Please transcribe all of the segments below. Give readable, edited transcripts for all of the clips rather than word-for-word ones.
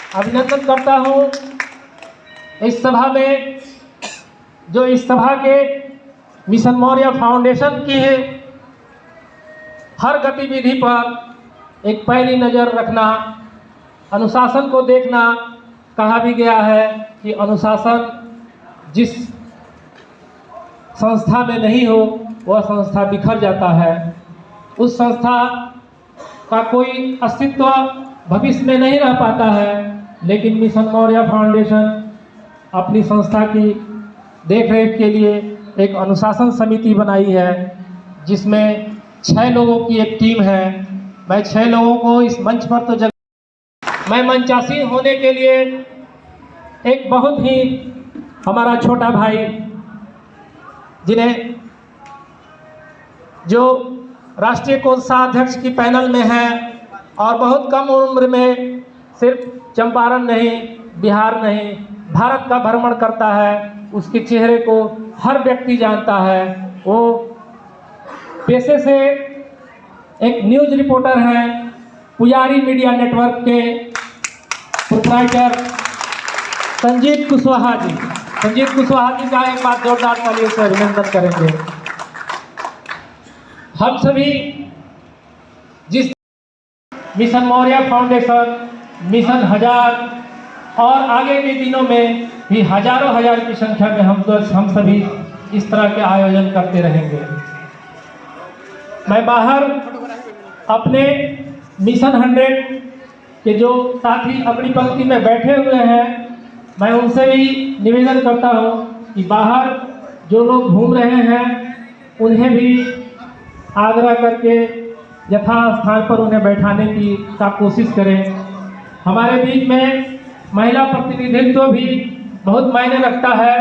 अभिनंदन करता हूँ इस सभा में जो इस सभा के मिशन मौर्य फाउंडेशन की है हर गतिविधि पर एक पैनी नज़र रखना, अनुशासन को देखना। कहा भी गया है कि अनुशासन जिस संस्था में नहीं हो वह संस्था बिखर जाता है। उस संस्था का कोई अस्तित्व भविष्य में नहीं रह पाता है, लेकिन मिशन मौर्य फाउंडेशन अपनी संस्था की देखरेख के लिए एक अनुशासन समिति बनाई है, जिसमें 6 लोगों की एक टीम है। मैं 6 लोगों को इस मंच पर तो मैं मंचासीन होने के लिए एक बहुत ही हमारा छोटा भाई, जिन्हें जो राष्ट्रीय कोषाध्यक्ष की पैनल में है और बहुत कम उम्र में सिर्फ चंपारण नहीं, बिहार नहीं, भारत का भ्रमण करता है, उसके चेहरे को हर व्यक्ति जानता है। वो पेशे से एक न्यूज़ रिपोर्टर हैं, पुजारी मीडिया नेटवर्क के प्रोप्राइटर संजीत कुशवाहा जी। संजीत कुशवाहा जी का एक बार जोरदार तालियों से अभिनंदन करेंगे। हम सभी जिस मिशन मौर्य फाउंडेशन, मिशन हजार और आगे के दिनों में भी हजारों हजार की संख्या में हम सभी इस तरह के आयोजन करते रहेंगे। मैं बाहर अपने मिशन 100 के जो साथी अपनी पंक्ति में बैठे हुए हैं, मैं उनसे भी निवेदन करता हूं कि बाहर जो लोग घूम रहे हैं उन्हें भी आग्रह करके यथास्थान पर उन्हें बैठाने की कोशिश करें। हमारे बीच में महिला प्रतिनिधित्व भी बहुत मायने रखता है,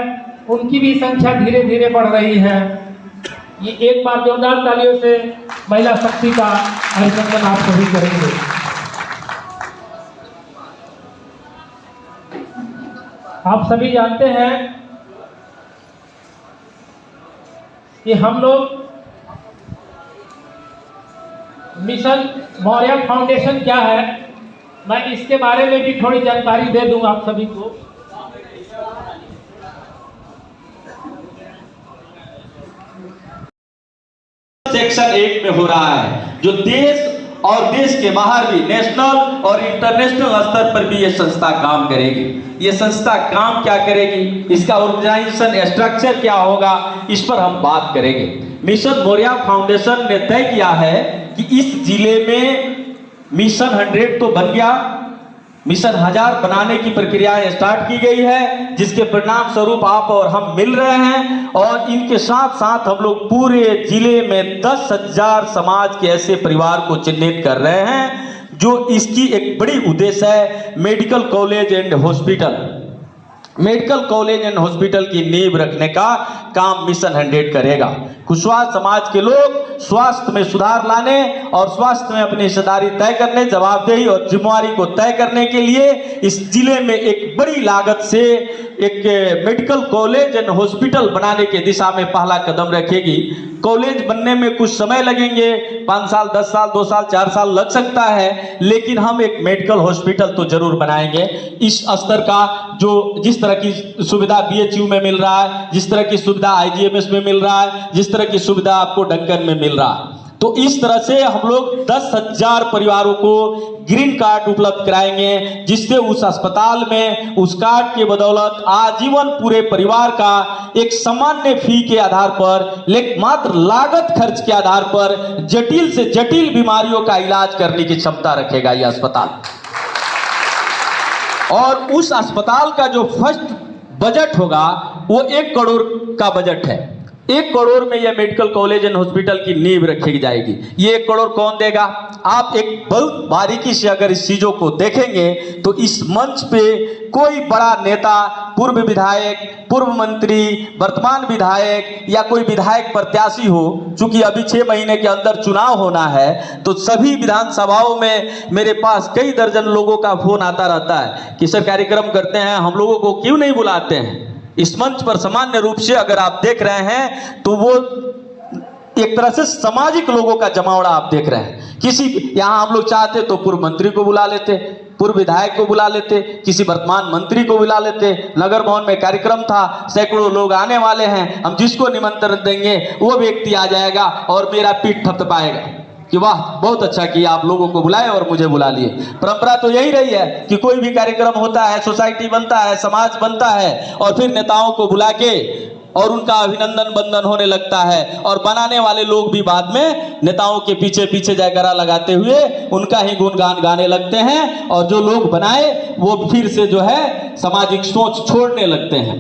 उनकी भी संख्या धीरे धीरे बढ़ रही है। ये एक बार जोरदार तालियों से महिला शक्ति का अभिनंदन आप सभी करेंगे। आप सभी जानते हैं कि हम लोग मिशन मौर्य फाउंडेशन क्या है, मैं इसके बारे में भी थोड़ी जानकारी दे दूं आप सभी को। सेक्शन 1 में हो रहा है, जो देश और देश के बाहर भी नेशनल और इंटरनेशनल स्तर पर भी ये संस्था काम करेगी। ये संस्था काम क्या करेगी, इसका ऑर्गेनाइजेशन स्ट्रक्चर क्या होगा, इस पर हम बात करेंगे। मिशन मौर्य फाउंडेशन ने तय किया है कि इस जिले में मिशन 100 तो बन गया, मिशन 1000 बनाने की प्रक्रिया स्टार्ट की गई है, जिसके परिणाम स्वरूप आप और हम मिल रहे हैं। और इनके साथ साथ हम लोग पूरे जिले में 10,000 समाज के ऐसे परिवार को चिन्हित कर रहे हैं, जो इसकी एक बड़ी उद्देश्य है medical college and hospital. Medical college and hospital की नींव रखने का काम मिशन 100 करेगा। कुशवाहा समाज के लोग स्वास्थ्य में सुधार लाने और स्वास्थ्य में अपनी हिस्सेदारी तय करने, जवाबदेही और जिम्मेवारी को तय करने के लिए इस जिले में एक बड़ी लागत से एक मेडिकल कॉलेज एंड हॉस्पिटल बनाने के दिशा में पहला कदम रखेगी। कॉलेज बनने में कुछ समय लगेंगे, 5 साल, 10 साल, 2 साल, 4 साल लग सकता है, लेकिन हम एक मेडिकल हॉस्पिटल तो जरूर बनाएंगे। इस स्तर का जो जिस तरह की सुविधा BHU में मिल रहा है, जिस तरह की सुविधा IGMS में मिल रहा है, जिस तरह की सुविधा आपको डंकन में मिल रहा है, तो इस तरह से हम लोग 10,000 परिवारों को ग्रीन कार्ड उपलब्ध कराएंगे, जिससे उस अस्पताल में उस कार्ड के बदौलत आजीवन पूरे परिवार का एक सामान्य फी के आधार पर, लेकिन मात्र लागत खर्च के आधार पर जटिल से जटिल बीमारियों का इलाज करने की क्षमता रखेगा यह अस्पताल। और उस अस्पताल का जो फर्स्ट बजट होगा वो 1 करोड़ का बजट है। 1 करोड़ में यह मेडिकल कॉलेज एंड हॉस्पिटल की नींव रखी जाएगी। ये 1 करोड़ कौन देगा? आप एक बहुत बारीकी से अगर इस चीजों को देखेंगे तो इस मंच पे कोई बड़ा नेता, पूर्व विधायक, पूर्व मंत्री, वर्तमान विधायक या कोई विधायक प्रत्याशी हो, चूंकि अभी 6 महीने के अंदर चुनाव होना है, तो सभी विधानसभाओं में मेरे पास कई दर्जन लोगों का फोन आता रहता है कि सर कार्यक्रम करते हैं, हम लोगों को क्यों नहीं बुलाते हैं। इस मंच पर सामान्य रूप से अगर आप देख रहे हैं तो वो एक तरह से सामाजिक लोगों का जमावड़ा आप देख रहे हैं। किसी यहाँ हम लोग चाहते तो पूर्व मंत्री को बुला लेते, पूर्व विधायक को बुला लेते, किसी वर्तमान मंत्री को बुला लेते, नगर भवन में कार्यक्रम था, सैकड़ों लोग आने वाले हैं, हम जिसको निमंत्रण देंगे वो व्यक्ति आ जाएगा और मेरा पीठ थपथपाएगा कि वाह बहुत अच्छा किया, आप लोगों को बुलाए और मुझे बुला लिए। परंपरा तो यही रही है कि कोई भी कार्यक्रम होता है, सोसाइटी बनता है, समाज बनता है और फिर नेताओं को बुला के और उनका अभिनंदन बंदन होने लगता है और बनाने वाले लोग भी बाद में नेताओं के पीछे पीछे जयकारा लगाते हुए उनका ही गुणगान गाने लगते हैं और जो लोग बनाए वो फिर से जो है सामाजिक सोच छोड़ने लगते हैं।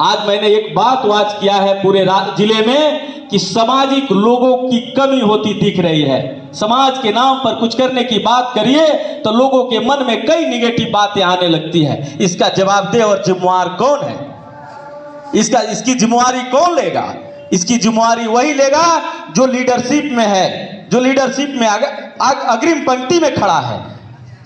आज मैंने एक बात वाच किया है पूरे जिले में कि सामाजिक लोगों की कमी होती दिख रही है। समाज के नाम पर कुछ करने की बात करिए तो लोगों के मन में कई निगेटिव बातें आने लगती है। इसका जवाबदेह और जिम्मेवार कौन है? इसकी जिम्मेवारी कौन लेगा? इसकी जिम्मेवारी वही लेगा जो लीडरशिप में है, जो लीडरशिप में अग्रिम पंक्ति में खड़ा है।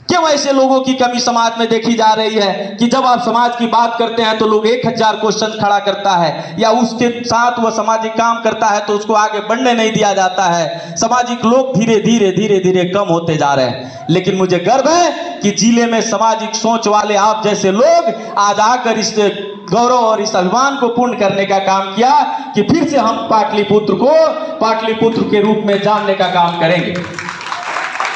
क्यों ऐसे लोगों की कमी समाज में देखी जा रही है कि जब आप समाज की बात करते हैं तो लोग 1000 क्वेश्चन खड़ा करता है या उसके साथ वह सामाजिक काम करता है तो उसको आगे बढ़ने नहीं दिया जाता है। सामाजिक लोग धीरे धीरे धीरे धीरे कम होते जा रहे हैं। लेकिन मुझे गर्व है कि जिले में सामाजिक सोच वाले आप जैसे लोग आज आकर इस गौरव और इस अभिमान को पूर्ण करने का काम किया कि फिर से हम पाटलिपुत्र को पाटलिपुत्र के रूप में जानने का काम करेंगे।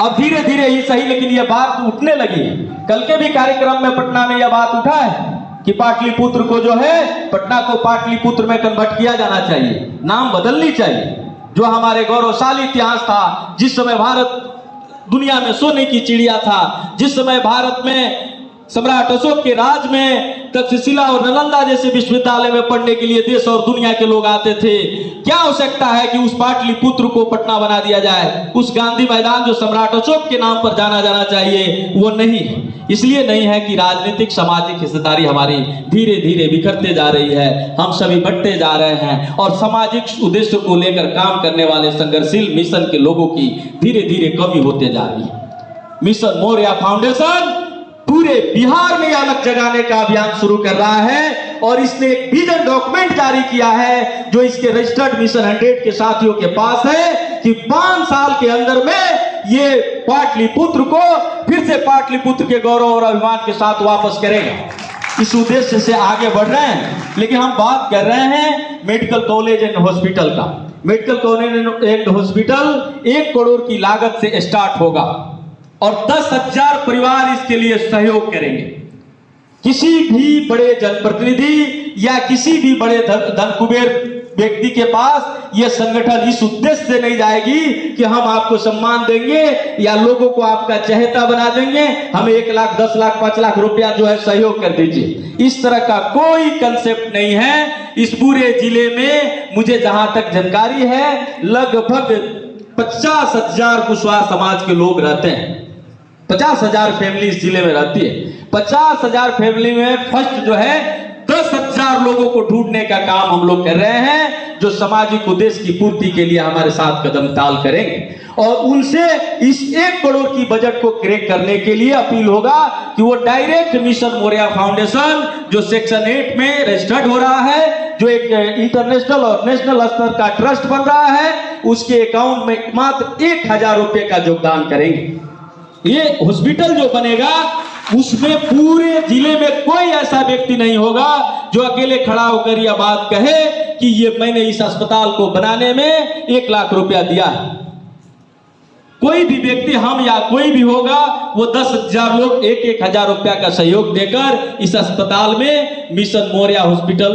अब धीरे धीरे ही सही लेकिन यह बात उठने लगी है। कल के भी कार्यक्रम में पटना में यह बात उठा है कि पाटलिपुत्र को जो है पटना को पाटलिपुत्र में कन्वर्ट किया जाना चाहिए, नाम बदलनी चाहिए। जो हमारे गौरवशाली इतिहास था, जिस समय भारत दुनिया में सोने की चिड़िया था, जिस समय भारत में सम्राट अशोक के राज में तक्षशिला और नालंदा जैसे विश्वविद्यालय में पढ़ने के लिए देश और दुनिया के लोग आते थे, क्या आवश्यकता है कि उस पाटलिपुत्र को पटना बना दिया जाए? उस गांधी मैदान जो सम्राट अशोक के नाम पर जाना जाना चाहिए वो नहीं है। इसलिए नहीं है कि राजनीतिक सामाजिक हिस्सेदारी हमारी धीरे धीरे बिखरते जा रही है, हम सभी बढ़ते जा रहे हैं और सामाजिक उद्देश्य को लेकर काम करने वाले संघर्षशील मिशन के लोगों की धीरे धीरे कमी होते जा रही है। मिशन मौर्य फाउंडेशन पूरे बिहार में अलग जगाने का अभियान शुरू कर रहा है और इसने एक विजन डॉक्यूमेंट जारी किया है जो इसके रजिस्टर्ड मिशन 100 के साथियों के पास है कि 5 साल के अंदर में ये पाटलिपुत्र को फिर से पाटलिपुत्र के गौरव और अभिमान के साथ वापस करेगा। इस उद्देश्य से आगे बढ़ रहे हैं। लेकिन हम बात कर रहे हैं मेडिकल कॉलेज एंड हॉस्पिटल का। Medical college and hospital 1 crore की लागत से स्टार्ट होगा और 10,000 परिवार इसके लिए सहयोग करेंगे। किसी भी बड़े जनप्रतिनिधि या किसी भी बड़े धनकुबेर व्यक्ति के पास यह संगठन इस उद्देश्य से नहीं जाएगी कि हम आपको सम्मान देंगे या लोगों को आपका चहेता बना देंगे, हमें 1 लाख 10 लाख 5 लाख रुपया जो है सहयोग कर दीजिए। इस तरह का कोई कंसेप्ट नहीं है। इस पूरे जिले में मुझे जहां तक जानकारी है लगभग 50,000 कुशवाहा समाज के लोग रहते हैं। 50,000 फैमिली इस जिले में रहती है। 50,000 फैमिली में फर्स्ट जो है 10,000 लोगों को ढूंढने का काम हम लोग कर रहे हैं जो सामाजिक उद्देश्य की पूर्ति के लिए हमारे साथ कदम ताल करेंगे और उनसे इस 1 करोड़ की बजट को क्रैक करने के लिए अपील होगा कि वो डायरेक्ट मिशन मौर्य फाउंडेशन जो सेक्शन 8 में रजिस्टर्ड हो रहा है, जो एक इंटरनेशनल और नेशनल स्तर का ट्रस्ट बन रहा है, उसके अकाउंट में मात्र 1,000 रुपए का योगदान करेंगे। ये हॉस्पिटल जो बनेगा उसमें पूरे जिले में कोई ऐसा व्यक्ति नहीं होगा जो अकेले खड़ा होकर यह बात कहे कि ये मैंने इस अस्पताल को बनाने में 1 लाख रुपया दिया है। कोई भी व्यक्ति, हम या कोई भी होगा, वो 10,000 लोग 1,000 रुपया का सहयोग देकर इस अस्पताल में मिशन मौर्य हॉस्पिटल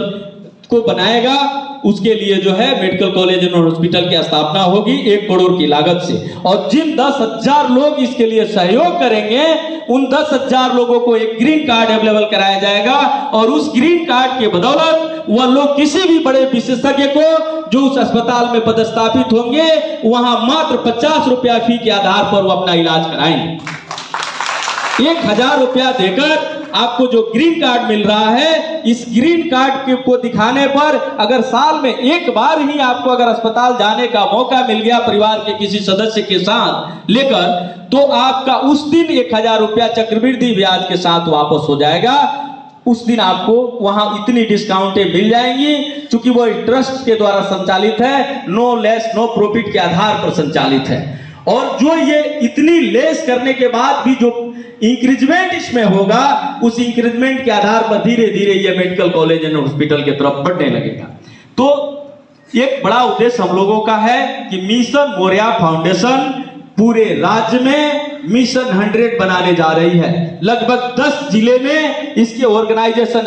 को बनाएगा। उसके लिए जो है मेडिकल कॉलेज एंड हॉस्पिटल की स्थापना होगी 1 करोड़ की लागत से और जिन 10,000 लोग इसके लिए सहयोग करेंगे उन 10,000 लोगों को एक ग्रीन कार्ड अवेलेबल कराया जाएगा और उस ग्रीन कार्ड के बदौलत वह लोग किसी भी बड़े विशेषज्ञ को जो उस अस्पताल में पदस्थापित होंगे वहां मात्र 50 रुपया फी के आधार पर वो अपना इलाज कराएंगे। 1,000 रुपया देकर आपको जो ग्रीन कार्ड मिल रहा है, इस ग्रीन कार्ड को दिखाने पर अगर साल में 1 बार ही आपको अगर अस्पताल जाने का मौका मिल गया परिवार के किसी सदस्य के साथ लेकर, तो आपका उस दिन 1,000 रुपया चक्रवृद्धि ब्याज के साथ वापस हो जाएगा। उस दिन आपको वहां इतनी डिस्काउंटें मिल जाएंगी क्योंकि वो ट्रस्ट के द्वारा संचालित है, नो लेस नो प्रॉफिट के आधार पर संचालित है। और जो ये इतनी लेस करने के बाद भी जो इंक्रीजमेंट इसमें होगा, उस इंक्रीजमेंट के आधार पर धीरे धीरे ये मेडिकल कॉलेज एंड हॉस्पिटल की तरफ बढ़ने लगेगा। तो एक बड़ा उद्देश्य हम लोगों का है कि मिशन मोरिया फाउंडेशन पूरे राज्य में मिशन 100 बनाने जा रही है। लगभग 10 जिले में इसके ऑर्गेनाइजेशन,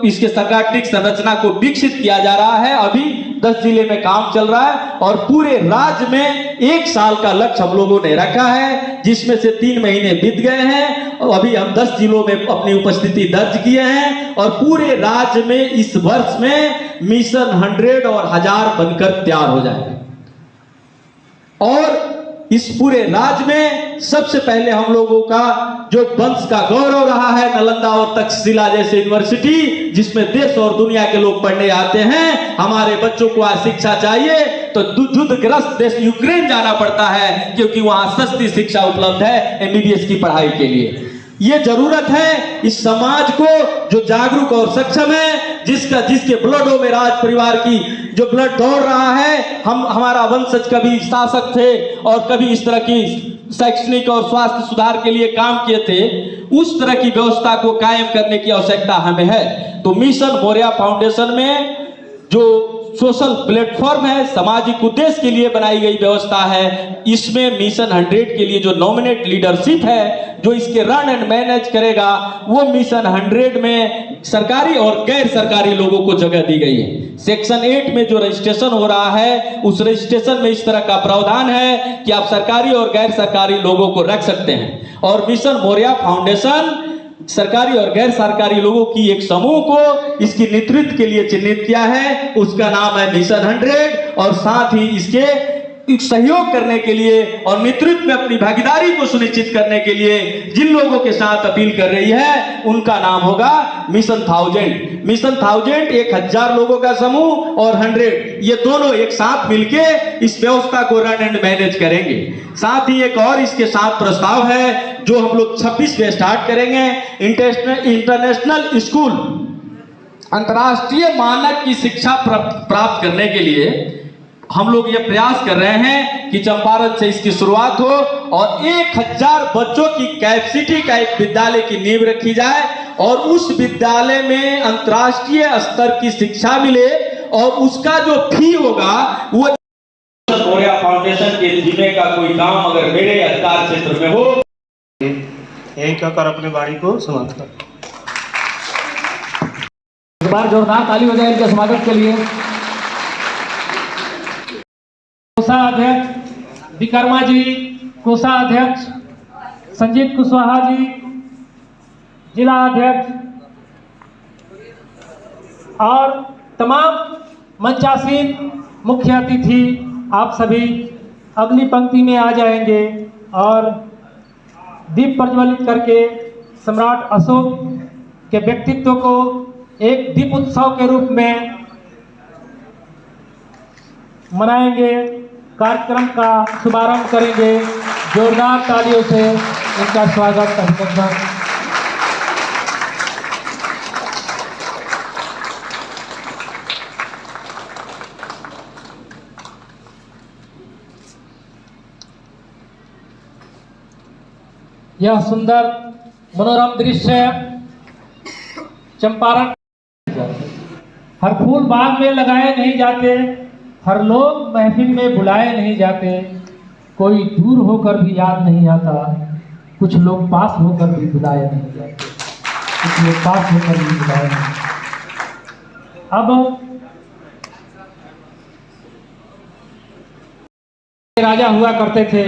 इसके संगठनिक संरचना को विकसित किया जा रहा है। अभी 10 जिले में काम चल रहा है और पूरे राज्य में 1 साल का लक्ष्य हम लोगों ने रखा है, जिसमें से 3 महीने बीत गए हैं। अभी हम 10 जिलों में अपनी उपस्थिति दर्ज किए हैं और पूरे राज्य में इस वर्ष में मिशन 100 और 1000 बनकर तैयार हो जाएंगे। और इस पूरे राज्य में सबसे पहले हम लोगों का जो वंश का गौरव रहा है, नालंदा और तक्षशिला जैसे यूनिवर्सिटी, जिसमें देश और दुनिया के लोग पढ़ने आते हैं। हमारे बच्चों को आज शिक्षा चाहिए तो युद्धग्रस्त देश यूक्रेन जाना पड़ता है, क्योंकि वहां सस्ती शिक्षा उपलब्ध है एमबीबीएस की पढ़ाई के लिए। ये जरूरत है इस समाज को जो जागरूक और सक्षम है, जिसके ब्लडों में राज परिवार की जो ब्लड दौड़ रहा है। हमारा वंशज कभी शासक थे और कभी इस तरह की शैक्षणिक और स्वास्थ्य सुधार के लिए काम किए थे, उस तरह की व्यवस्था को कायम करने की आवश्यकता हमें है। तो मिशन मोरिया फाउंडेशन में जो सोशल प्लेटफॉर्म है, सामाजिक उद्देश्य के लिए बनाई गई व्यवस्था है, इसमें मिशन 100 के लिए जो नॉमिनेट लीडरशिप है, जो इसके रन एंड मैनेज करेगा, वो मिशन 100 में सरकारी और गैर सरकारी लोगों को जगह दी गई है। सेक्शन 8 में जो रजिस्ट्रेशन हो रहा है, उस रजिस्ट्रेशन में इस तरह का प्रावधान है कि आप सरकारी और गैर सरकारी लोगों को रख सकते हैं। और मिशन मोरिया फाउंडेशन सरकारी और गैर सरकारी लोगों की एक समूह को इसकी नेतृत्व के लिए चिन्हित किया है, उसका नाम है मिशन 100। और साथ ही इसके सहयोग करने के लिए और नेतृत्व में अपनी भागीदारी को सुनिश्चित करने के लिए जिन लोगों के साथ अपील कर रही है, उनका नाम होगा मिशन 1000। मिशन 1000 1000 लोगों का समूह और 100, ये दोनों एक साथ मिलके इस व्यवस्था को रन एंड मैनेज करेंगे। साथ ही एक और इसके साथ प्रस्ताव है जो हम लोग 26 में स्टार्ट करेंगे। इंटरनेशनल स्कूल, अंतर्राष्ट्रीय मानक की शिक्षा प्राप्त करने के लिए हम लोग ये प्रयास कर रहे हैं कि चंपारण से इसकी शुरुआत हो और 1000 बच्चों की कैपेसिटी का एक विद्यालय की नींव रखी जाए और उस विद्यालय में अंतर्राष्ट्रीय स्तर की शिक्षा मिले और उसका जो फी होगा वो मोरिया फाउंडेशन के जिम्मे का कोई काम अगर मेरे अधिकार क्षेत्र में हो। यही कहकर अपने वाणी को समाप्त कर। एक बार जोरदार ताली हो जाए इनके स्वागत के लिए। कोषाध्यक्ष विकर्मा जी, कोषाध्यक्ष संजीत कुशवाहा जी, जिला अध्यक्ष और तमाम मंचासीन मुख्य अतिथि, आप सभी अगली पंक्ति में आ जाएंगे और दीप प्रज्वलित करके सम्राट अशोक के व्यक्तित्व को एक दीप उत्सव के रूप में मनाएंगे, कार्यक्रम का शुभारंभ करेंगे। जोरदार तालियों से इनका स्वागत अभिनंदन। यह सुंदर मनोरम दृश्य चंपारण, हर फूल बाग में लगाए नहीं जाते, हर लोग महफिल में बुलाए नहीं जाते, कोई दूर होकर भी याद नहीं आता, कुछ लोग पास होकर भी बुलाए नहीं जाते, कुछ लोग पास होकर भी बुलाए नहीं। अब राजा हुआ करते थे,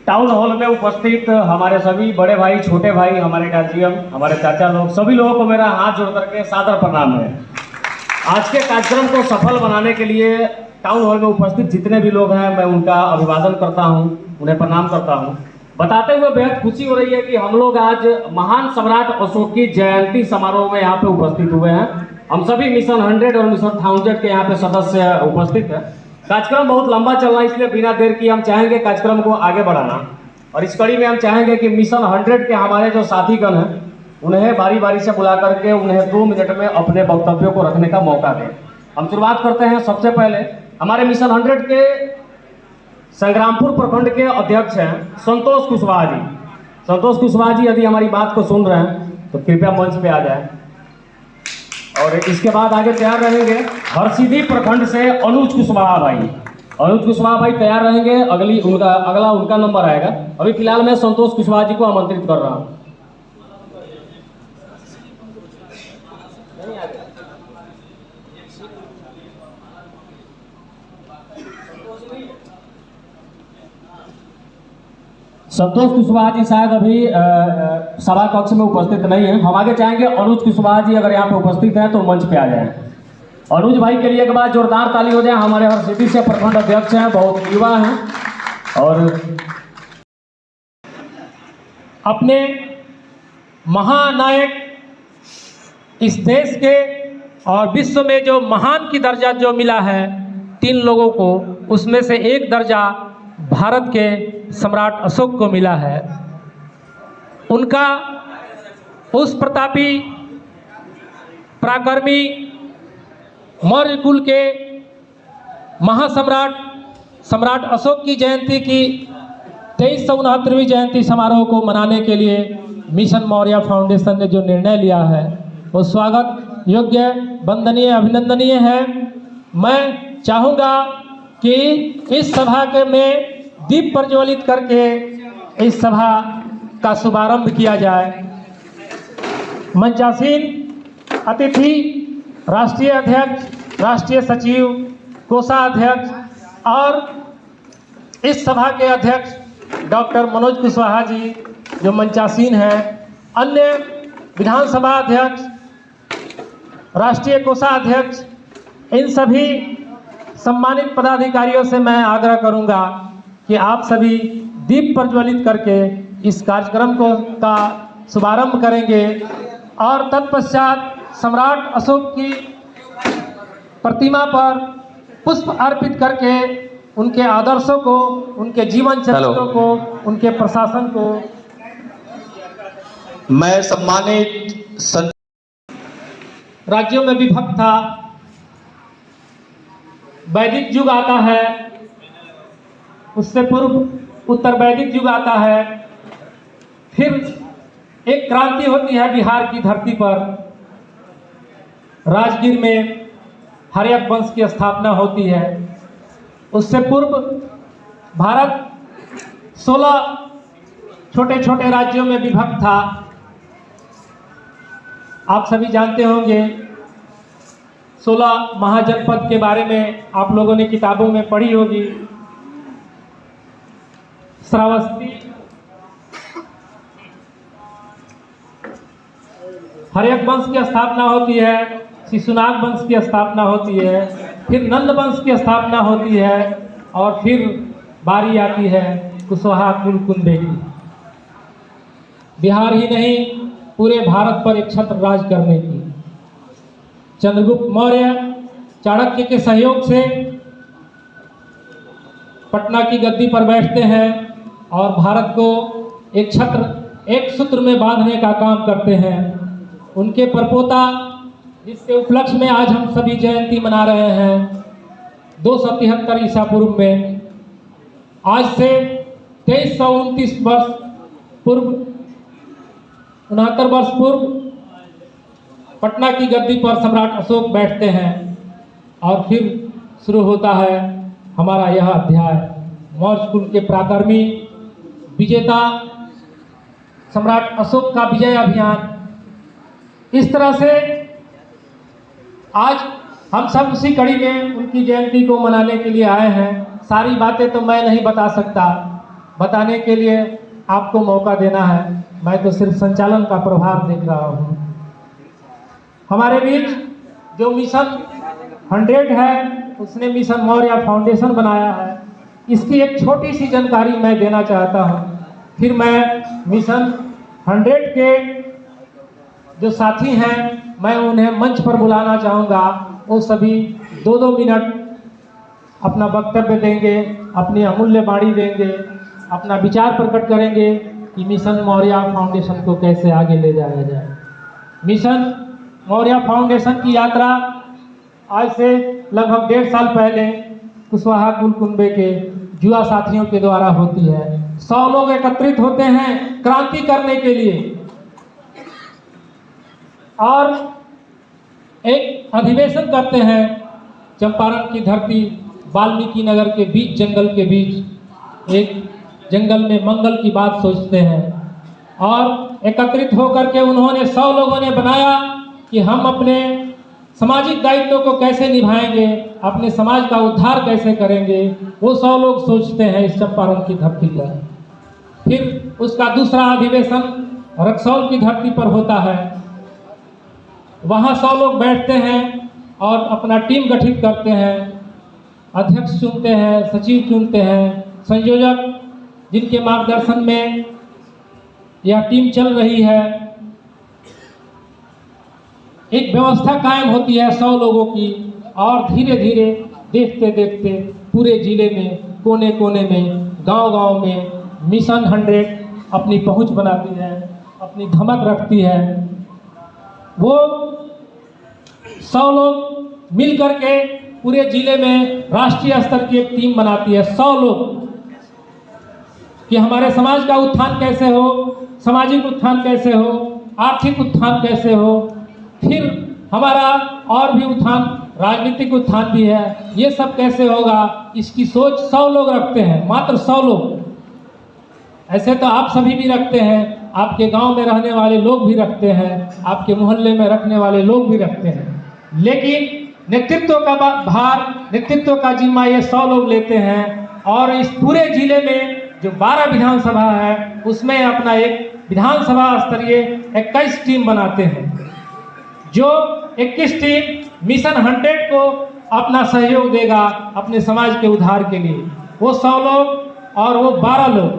टाउन हॉल में उपस्थित हमारे सभी बड़े भाई, छोटे भाई, हमारे गार्जियन, हमारे चाचा लोग, सभी लोगों को मेरा हाथ जोड़ करके सादर प्रणाम है। आज के कार्यक्रम को सफल बनाने के लिए टाउन हॉल में उपस्थित जितने भी लोग हैं, मैं उनका अभिवादन करता हूं, उन्हें प्रणाम करता हूं। बताते हुए बेहद खुशी हो रही है कि हम लोग आज महान सम्राट अशोक की जयंती समारोह में यहाँ पे उपस्थित हुए हैं। हम सभी मिशन 100 और मिशन 1000 के यहाँ पे सदस्य उपस्थित हैं। कार्यक्रम बहुत लंबा चल रहा है, इसलिए बिना देर की हम चाहेंगे कार्यक्रम को आगे बढ़ाना। और इस कड़ी में हम चाहेंगे कि मिशन 100 के हमारे जो साथीगण हैं उन्हें बारी बारी से बुला करके उन्हें 2 मिनट में अपने वक्तव्यों को रखने का मौका दें। हम शुरुआत करते हैं। सबसे पहले हमारे मिशन 100 के संग्रामपुर प्रखंड के अध्यक्ष हैं संतोष कुशवाहा जी। संतोष कुशवाहा जी यदि हमारी बात को सुन रहे हैं तो कृपया मंच पे आ जाएं। और इसके बाद आगे तैयार रहेंगे हरसिद्धि प्रखंड से अनुज कुशवाहा भाई। अनुज कुशवाहा भाई तैयार रहेंगे, अगला उनका नंबर आएगा। अभी फिलहाल मैं संतोष कुशवाहा जी को आमंत्रित कर रहा हूँ। संतोष कुशवाहा जी शायद अभी सभा कक्ष में उपस्थित नहीं है। हम आगे चाहेंगे अनुज कुशवाहा जी अगर यहाँ पे उपस्थित हैं तो मंच पे आ जाएं। अनुज भाई के लिए एक बार जोरदार ताली हो जाए। हमारे हरसिद्धि से प्रखंड अध्यक्ष हैं, बहुत युवा हैं और अपने महानायक इस देश के और विश्व में जो महान की दर्जा जो मिला है 3 लोगों को, उसमें से एक दर्जा भारत के सम्राट अशोक को मिला है। उनका उस प्रतापी पराक्रमी मौर्य कुल के महासम्राट सम्राट अशोक की जयंती की 2369वीं जयंती समारोह को मनाने के लिए मिशन मौर्य फाउंडेशन ने जो निर्णय लिया है वो स्वागत योग्य, वंदनीय, अभिनंदनीय है। मैं चाहूँगा कि इस सभा के में दीप प्रज्वलित करके इस सभा का शुभारंभ किया जाए। मंचासीन अतिथि राष्ट्रीय अध्यक्ष, राष्ट्रीय सचिव, कोषाध्यक्ष और इस सभा के अध्यक्ष डॉक्टर मनोज कुशवाहा जी जो मंचासीन हैं, अन्य विधानसभा अध्यक्ष, राष्ट्रीय कोषाध्यक्ष, इन सभी सम्मानित पदाधिकारियों से मैं आग्रह करूंगा कि आप सभी दीप प्रज्वलित करके इस कार्यक्रम का शुभारंभ करेंगे और तत्पश्चात सम्राट अशोक की प्रतिमा पर पुष्प अर्पित करके उनके आदर्शों को, उनके जीवन चरित्रों को, उनके प्रशासन को मैं सम्मानित राज्यों में विभक्त था। वैदिक युग आता है, उससे पूर्व उत्तर वैदिक युग आता है, फिर एक क्रांति होती है बिहार की धरती पर। राजगीर में हर्यक वंश की स्थापना होती है। उससे पूर्व भारत 16 छोटे छोटे राज्यों में विभक्त था। आप सभी जानते होंगे 16 महाजनपद के बारे में आप लोगों ने किताबों में पढ़ी होगी। श्रावस्ती, हर्यक वंश की स्थापना होती है, शिशुनाग वंश की स्थापना होती है, फिर नंद वंश की स्थापना होती है और फिर बारी आती है कुशवाहा कुल कुंबे की। बिहार ही नहीं पूरे भारत पर एक छत्र राज करने की। चंद्रगुप्त मौर्य चाणक्य के सहयोग से पटना की गद्दी पर बैठते हैं और भारत को एक छत्र, एक सूत्र में बांधने का काम करते हैं। उनके परपोता जिसके उपलक्ष्य में आज हम सभी जयंती मना रहे हैं 273 ईसा पूर्व में, आज से 2329 वर्ष पूर्व, 69 वर्ष पूर्व पटना की गद्दी पर सम्राट अशोक बैठते हैं और फिर शुरू होता है हमारा यह अध्याय। मौर्य कुल के पराक्रमी विजेता सम्राट अशोक का विजय अभियान। इस तरह से आज हम सब उसी कड़ी में उनकी जयंती को मनाने के लिए आए हैं। सारी बातें तो मैं नहीं बता सकता, बताने के लिए आपको मौका देना है। मैं तो सिर्फ संचालन का प्रभाव देख रहा हूँ। हमारे बीच जो मिशन 100 है उसने मिशन मौर्य फाउंडेशन बनाया है। इसकी एक छोटी सी जानकारी मैं देना चाहता हूँ, फिर मैं मिशन 100 के जो साथी हैं मैं उन्हें मंच पर बुलाना चाहूँगा। वो सभी 2-2 मिनट अपना वक्तव्य देंगे, अपनी अमूल्य वाणी देंगे अपना विचार प्रकट करेंगे कि मिशन मौर्य फाउंडेशन को कैसे आगे ले जाया जाए। मिशन मौर्य फाउंडेशन की यात्रा आज से लगभग 1.5 साल पहले कुशवाहा कुलकुंबे के जुआ साथियों के द्वारा होती है। 100 लोग एकत्रित होते हैं क्रांति करने के लिए और एक अधिवेशन करते हैं चंपारण की धरती वाल्मीकि नगर के बीच, जंगल के बीच, एक जंगल में मंगल की बात सोचते हैं और एकत्रित होकर के उन्होंने 100 लोगों ने बनाया कि हम अपने सामाजिक दायित्व को कैसे निभाएंगे, अपने समाज का उद्धार कैसे करेंगे। वो 100 लोग सोचते हैं इस चंपारण की धरती पर। फिर उसका दूसरा अधिवेशन रक्सौल की धरती पर होता है। वहाँ 100 लोग बैठते हैं और अपना टीम गठित करते हैं, अध्यक्ष चुनते हैं, सचिव चुनते हैं, संयोजक जिनके मार्गदर्शन में यह टीम चल रही है। एक व्यवस्था कायम होती है 100 लोगों की और धीरे धीरे देखते देखते पूरे जिले में कोने कोने में, गांव गांव में मिशन 100 अपनी पहुंच बनाती है, अपनी धमक रखती है। वो 100 लोग मिल करके पूरे जिले में राष्ट्रीय स्तर की एक टीम बनाती है। 100 लोग कि हमारे समाज का उत्थान कैसे हो, सामाजिक उत्थान कैसे हो, आर्थिक उत्थान कैसे हो, फिर हमारा और भी उत्थान, राजनीतिक उत्थान भी है, ये सब कैसे होगा, इसकी सोच 100 लोग रखते हैं, मात्र 100 लोग। ऐसे तो आप सभी भी रखते हैं, आपके गांव में रहने वाले लोग भी रखते हैं, आपके मोहल्ले में रखने वाले लोग भी रखते हैं, लेकिन नेतृत्व का भार, नेतृत्व का जिम्मा ये 100 लोग लेते हैं। और इस पूरे जिले में जो 12 विधानसभा है उसमें अपना एक विधानसभा स्तरीय 21 टीम बनाते हैं, जो 21 टीम मिशन 100 को अपना सहयोग देगा अपने समाज के उद्धार के लिए। वो 100 लोग और वो 12 लोग,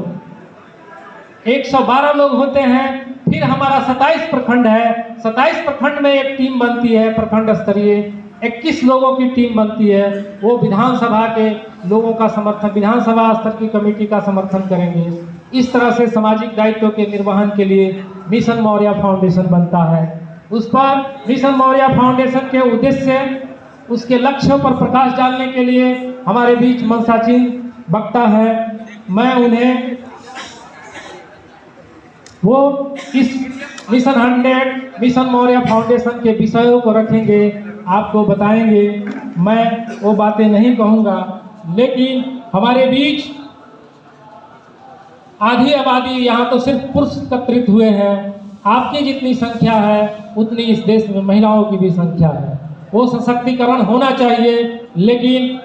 112 लोग होते हैं। फिर हमारा 27 प्रखंड है, 27 प्रखंड में एक टीम बनती है, प्रखंड स्तरीय 21 लोगों की टीम बनती है। वो विधानसभा के लोगों का समर्थन, विधानसभा स्तर की कमेटी का समर्थन करेंगे। इस तरह से सामाजिक दायित्व के निर्वहन के लिए मिशन मौर्य फाउंडेशन बनता है। उस पर मिशन मौर्य फाउंडेशन के उद्देश्य, उसके लक्ष्यों पर प्रकाश डालने के लिए हमारे बीच मंसाचिन्ह वक्ता है। मैं उन्हें वो इस मिशन 100 मिशन मौर्य फाउंडेशन के विषयों को रखेंगे, आपको बताएंगे। मैं वो बातें नहीं कहूँगा, लेकिन हमारे बीच आधी आबादी, यहाँ तो सिर्फ पुरुष एकत्रित हुए हैं। आपकी जितनी संख्या है उतनी इस देश में महिलाओं की भी संख्या है। वो सशक्तिकरण होना चाहिए, लेकिन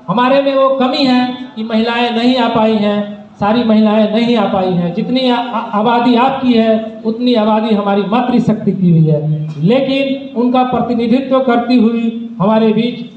हमारे में वो कमी है कि महिलाएं नहीं आ पाई हैं, सारी महिलाएं नहीं आ पाई हैं। जितनी आबादी आपकी है उतनी आबादी हमारी मातृशक्ति की भी है, लेकिन उनका प्रतिनिधित्व करती हुई हमारे बीच